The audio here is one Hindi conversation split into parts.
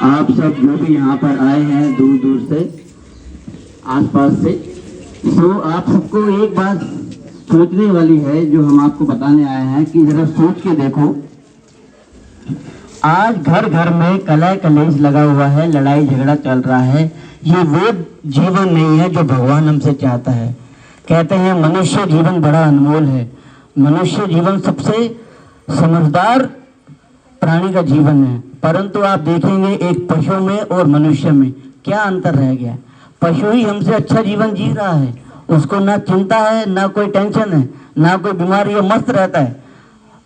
आप सब जो भी यहाँ पर आए हैं दूर दूर से, आसपास से, तो आप सबको एक बात सोचने वाली है जो हम आपको बताने आए हैं कि जरा सोच के देखो। आज घर घर में कलह कलेश लगा हुआ है, लड़ाई झगड़ा चल रहा है। ये वो जीवन नहीं है जो भगवान हमसे चाहता है। कहते हैं मनुष्य जीवन बड़ा अनमोल है, मनुष्य जीवन सबसे समझदार प्राणी का जीवन है। परंतु आप देखेंगे एक पशु में और मनुष्य में क्या अंतर रह गया। पशु ही हमसे अच्छा जीवन जी रहा है, उसको ना चिंता है, ना कोई टेंशन है, ना कोई बीमारी है, मस्त रहता है।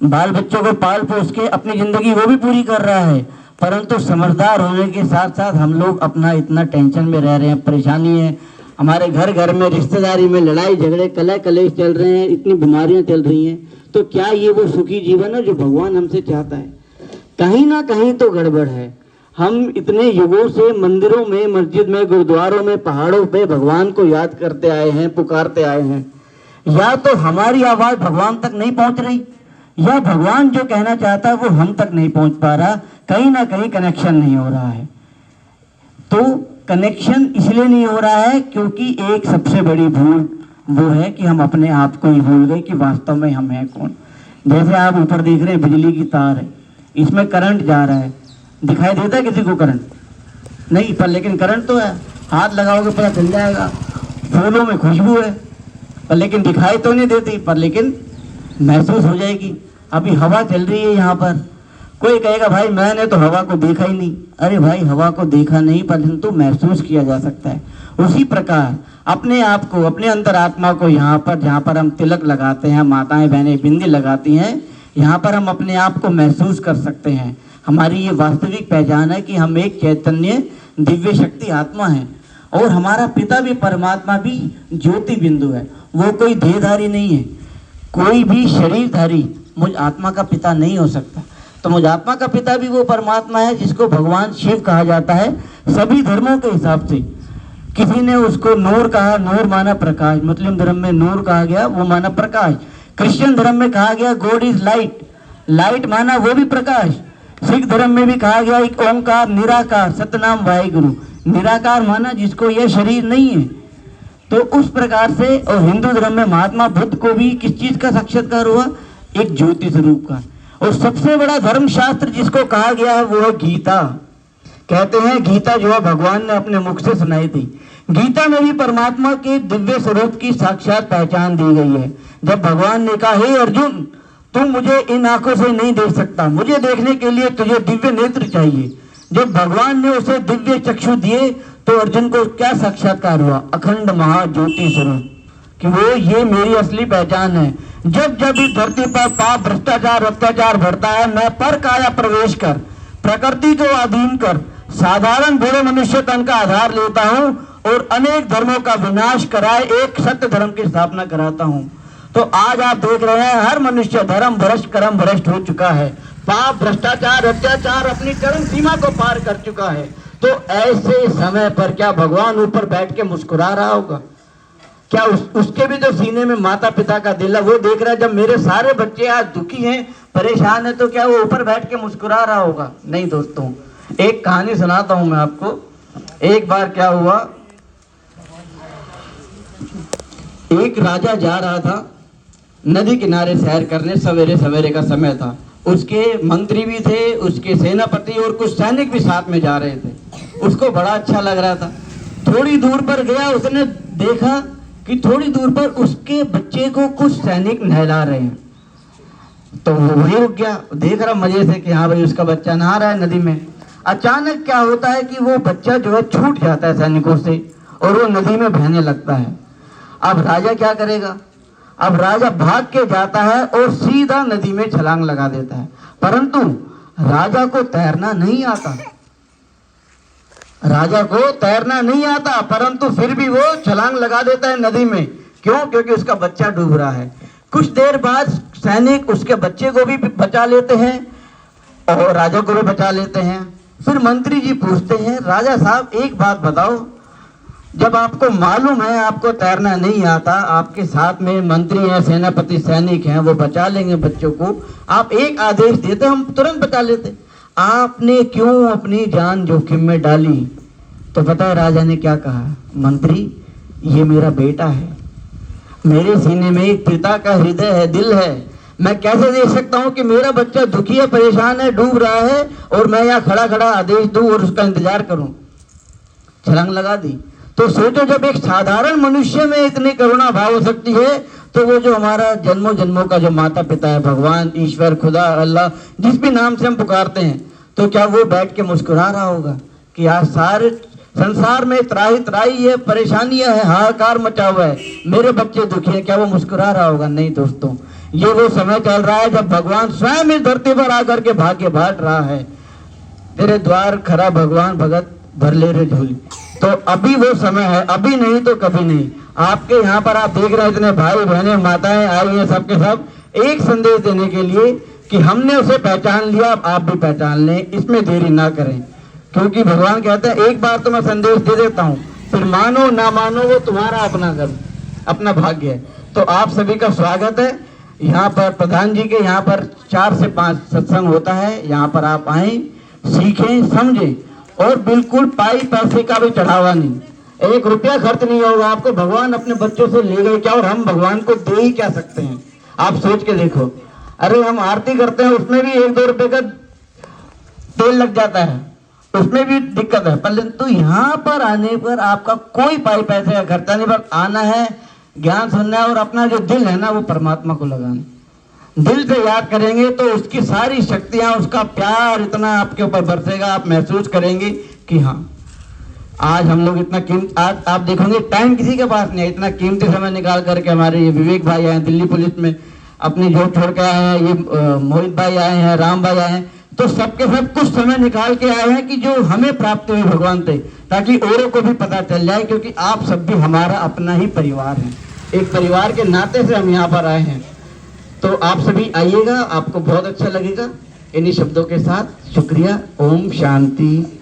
बाल बच्चों को पाल पोस के अपनी जिंदगी वो भी पूरी कर रहा है। परंतु समझदार होने के साथ साथ हम लोग अपना इतना टेंशन में रह रहे हैं, परेशानी है, हमारे घर घर में रिश्तेदारी में लड़ाई झगड़े कलह कलेश चल रहे हैं, इतनी बीमारियां चल रही हैं। तो क्या ये वो सुखी जीवन है जो भगवान हमसे चाहता है? कहीं ना कहीं तो गड़बड़ है। हम इतने युगों से मंदिरों में, मस्जिद में, गुरुद्वारों में, पहाड़ों पे भगवान को याद करते आए हैं, पुकारते आए हैं। या तो हमारी आवाज भगवान तक नहीं पहुंच रही, या भगवान जो कहना चाहता है वो हम तक नहीं पहुंच पा रहा। कहीं ना कहीं कनेक्शन नहीं हो रहा है। तो कनेक्शन इसलिए नहीं हो रहा है क्योंकि एक सबसे बड़ी भूल वो है कि हम अपने आप को ही भूल गए कि वास्तव में हम हैं कौन। जैसे आप ऊपर देख रहे हैं बिजली की तार है, इसमें करंट जा रहा है, दिखाई देता है किसी को करंट? नहीं, पर लेकिन करंट तो है, हाथ लगाओगे पता चल जाएगा। फूलों में खुशबू है, पर लेकिन दिखाई तो नहीं देती, पर लेकिन महसूस हो जाएगी। अभी हवा चल रही है यहाँ पर, कोई कहेगा भाई मैंने तो हवा को देखा ही नहीं। अरे भाई, हवा को देखा नहीं परंतु महसूस किया जा सकता है। उसी प्रकार अपने आप को, अपने अंतर आत्मा को यहाँ पर, जहाँ पर हम तिलक लगाते हैं, माताएं बहनें बिंदी लगाती हैं, यहाँ पर हम अपने आप को महसूस कर सकते हैं। हमारी ये वास्तविक पहचान है कि हम एक चैतन्य दिव्य शक्ति आत्मा है और हमारा पिता भी परमात्मा भी ज्योति बिंदु है। वो कोई देहधारी नहीं है, कोई भी शरीरधारी मुझ आत्मा का पिता नहीं हो सकता। तो मुझ आत्मा का पिता भी वो परमात्मा है जिसको भगवान शिव कहा जाता है सभी धर्मों के हिसाब से। किसी ने उसको नूर कहा, नूर माना प्रकाश, मुस्लिम धर्म में नूर कहा गया, वो माना प्रकाश। क्रिश्चियन धर्म में कहा गया गॉड इज लाइट, लाइट माना वो भी प्रकाश। सिख धर्म में भी कहा गया एक ओंकार निराकार सतनाम वाहिगुरु, निराकार माना जिसको यह शरीर नहीं है। तो उस प्रकार से, और हिंदू धर्म में महात्मा बुद्ध को भी किस चीज का साक्षात्कार हुआ? एक ज्योति स्वरूप का। और सबसे बड़ा धर्म शास्त्र जिसको कहा गया है वो है गीता। कहते हैं गीता जो है भगवान ने अपने मुख से सुनाई थी। गीता में भी परमात्मा के दिव्य स्वरूप की साक्षात पहचान दी गई है। जब भगवान ने कहा हे अर्जुन, तुम मुझे इन आंखों से नहीं देख सकता, मुझे देखने के लिए तुझे दिव्य नेत्र चाहिए। जब भगवान ने उसे दिव्य चक्षु दिए तो अर्जुन को क्या साक्षात्कार हुआ? अखंड महाज्योति स्वरूप, कि वो ये मेरी असली पहचान है। जब जब इस धरती पर पाप भ्रष्टाचार अत्याचार बढ़ता है, मैं पर काया प्रवेश कर प्रकृति को अधीन कर साधारण बूढ़े मनुष्य तन का आधार लेता हूँ और अनेक धर्मों का विनाश कराए एक सत्य धर्म की स्थापना कराता हूँ। तो आज आप देख रहे हैं हर मनुष्य धर्म भ्रष्ट कर्म भ्रष्ट हो चुका है, पाप भ्रष्टाचार अत्याचार अपनी चरम सीमा को पार कर चुका है। तो ऐसे समय पर क्या भगवान ऊपर बैठ के मुस्कुरा रहा होगा? क्या उसके भी जो सीने में माता पिता का दिल है वो देख रहा है जब मेरे सारे बच्चे आज दुखी हैं, परेशान है, तो क्या वो ऊपर बैठ के मुस्कुरा रहा होगा? नहीं दोस्तों, एक कहानी सुनाता हूं मैं आपको। एक बार क्या हुआ, एक राजा जा रहा था नदी किनारे सैर करने, सवेरे सवेरे का समय था। उसके मंत्री भी थे, उसके सेनापति और कुछ सैनिक भी साथ में जा रहे थे। उसको बड़ा अच्छा लग रहा था। थोड़ी दूर पर गया, उसने देखा कि थोड़ी दूर पर उसके बच्चे को कुछ सैनिक नहला रहे हैं। तो वो वहीं रुक गया, देख रहा मजे से कि हाँ भाई उसका बच्चा नहा रहा है नदी में। अचानक क्या होता है कि वो बच्चा जो है छूट जाता है सैनिकों से और वो नदी में बहने लगता है। अब राजा क्या करेगा? अब राजा भाग के जाता है और सीधा नदी में छलांग लगा देता है। परंतु राजा को तैरना नहीं आता, राजा को तैरना नहीं आता, परंतु फिर भी वो छलांग लगा देता है नदी में। क्यों? क्योंकि उसका बच्चा डूब रहा है। कुछ देर बाद सैनिक उसके बच्चे को भी बचा लेते हैं और राजा को भी बचा लेते हैं। फिर मंत्री जी पूछते हैं, राजा साहब एक बात बताओ, जब आपको मालूम है आपको तैरना नहीं आता, आपके साथ में मंत्री हैं, सेनापति, सैनिक हैं, वो बचा लेंगे बच्चों को, आप एक आदेश देते हम तुरंत बचा लेते। आपने क्यों अपनी जान जोखिम में डाली? तो पता है राजा ने क्या कहा? मंत्री, ये मेरा बेटा है, मेरे सीने में एक पिता का हृदय है, दिल है। मैं कैसे देख सकता हूँ कि मेरा बच्चा दुखी है, परेशान है, डूब रहा है और मैं यहाँ खड़ा खड़ा आदेश दूं और उसका इंतजार करूं? छलांग लगा दी। तो सोचो, जब एक साधारण मनुष्य में इतनी करुणा भाव हो सकती है, तो वो जो हमारा जन्मों जन्मों का जो माता पिता है, भगवान, ईश्वर, खुदा, अल्लाह, जिस भी नाम से हम पुकारते हैं, तो क्या वो बैठ के मुस्कुरा रहा होगा कि आज सारे संसार में त्राही त्राही है, परेशानियां है, हाहाकार मचा हुआ है, मेरे बच्चे दुखी है? क्या वो मुस्कुरा रहा होगा? नहीं दोस्तों, ये वो समय चल रहा है जब भगवान स्वयं इस धरती पर आकर के भाग्य बांट रहा है। तेरे द्वार खरा भगवान, भगत भर ले रे झोली। तो अभी वो समय है, अभी नहीं तो कभी नहीं। आपके यहाँ पर आप देख रहे हैं इतने भाई बहनें माताएं आई हैं, सबके सब एक संदेश देने के लिए कि हमने उसे पहचान लिया, अब आप भी पहचान लें, इसमें देरी ना करें। क्योंकि भगवान कहते हैं एक बार तो मैं संदेश दे देता हूँ, फिर मानो ना मानो वो तुम्हारा अपना कर्म, अपना भाग्य है। तो आप सभी का स्वागत है यहाँ पर। प्रधान जी के यहाँ पर 4 से 5 सत्संग होता है, यहाँ पर आप आए, सीखें, समझें, और बिल्कुल पाई पैसे का भी चढ़ावा नहीं, 1 रुपया खर्च नहीं होगा आपको। भगवान अपने बच्चों से ले गए क्या, और हम भगवान को दे ही क्या सकते हैं? आप सोच के देखो। अरे हम आरती करते हैं, उसमें भी 1-2 रुपए का तेल लग जाता है, उसमें भी दिक्कत है। परंतु यहाँ पर आने पर आपका कोई पाई पैसे का खर्चा नहीं, बस आना है, ज्ञान सुनना है और अपना जो दिल है ना वो परमात्मा को लगाना। दिल से याद करेंगे तो उसकी सारी शक्तियां, उसका प्यार इतना आपके ऊपर बरसेगा, आप महसूस करेंगे कि हाँ आज हम लोग इतना आज आप देखोगे टाइम किसी के पास नहीं है, इतना कीमती समय निकाल करके हमारे ये विवेक भाई आए, दिल्ली पुलिस में अपनी जॉब छोड़ के आए हैं, ये मोहित भाई आए हैं, राम भाई आए हैं, तो सबके सब कुछ समय निकाल के आए हैं कि जो हमें प्राप्त हुई भगवान से, ताकि औरों को भी पता चल जाए, क्योंकि आप सब भी हमारा अपना ही परिवार है, एक परिवार के नाते से हम यहाँ पर आए हैं। तो आप सभी आइएगा, आपको बहुत अच्छा लगेगा। इन्हीं शब्दों के साथ शुक्रिया। ओम शांति।